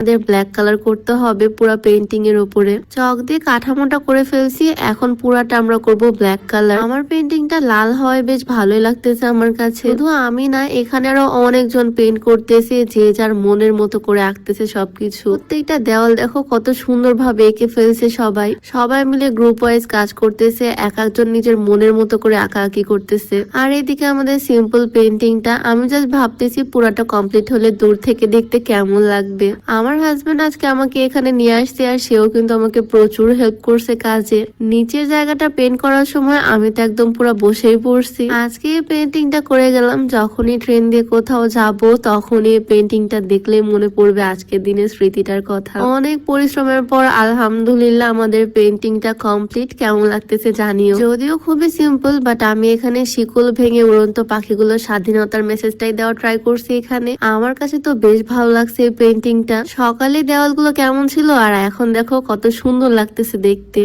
Black colour করতে হবে পুরো পেইন্টিং এর উপরে। চক দিয়ে কাঠামোটা করে ফেলছি, এখন পুরাটা আমরা করব ব্ল্যাক কালার। আমার পেইন্টিংটা লাল হয় বেশ ভালোই লাগতেছে আমার কাছে। শুধু আমি না, এখানে আরো অনেকজন পেইন্ট করতেছে, যে যার মনের মতো করে আঁকতেছে সবকিছু। প্রত্যেকটা দেওয়াল দেখো কত সুন্দর ভাবে এঁকে ফেলছে সবাই। সবাই মিলে গ্রুপ ওয়াইজ কাজ করতেছে, এক একজন নিজের মনের মতো করে আঁকাআঁকি করতেছে। আর এদিকে আমাদের সিম্পল পেইন্টিংটা আমি জাস্ট ভাবতেছি পুরাটা কমপ্লিট হলে দূর থেকে দেখতে কেমন লাগবে। আমার হাজবেন্ড আজকে আমাকে এখানে নিয়ে আসছে, আর সেও কিন্তু আমাকে প্রচুর হেল্প করছে কাজে। নিচের জায়গাটা পেন্ট করার সময় আমি তো একদম পুরো বসেই পড়ছি। আজকে এই পেন্টিংটা করে গেলাম, যখনই ট্রেন দিয়ে কোথাও যাব তখনই এই পেন্টিংটা দেখলে মনে পড়বে আজকের দিনের স্মৃতিটার কথা। অনেক পরিশ্রমের পর আলহামদুলিল্লাহ আমাদের পেন্টিংটা কমপ্লিট। কেমন লাগতেছে জানিও। যদিও খুবই সিম্পল, বাট আমি এখানে শিকল ভেঙে উড়ন্ত পাখিগুলোর স্বাধীনতার মেসেজটাই দেওয়া ট্রাই করছি এখানে। আমার কাছে তো বেশ ভালো লাগছে এই পেন্টিংটা। সকালে দেওয়ালগুলো কেমন ছিল আর এখন দেখো কত সুন্দর লাগতেছে দেখতে।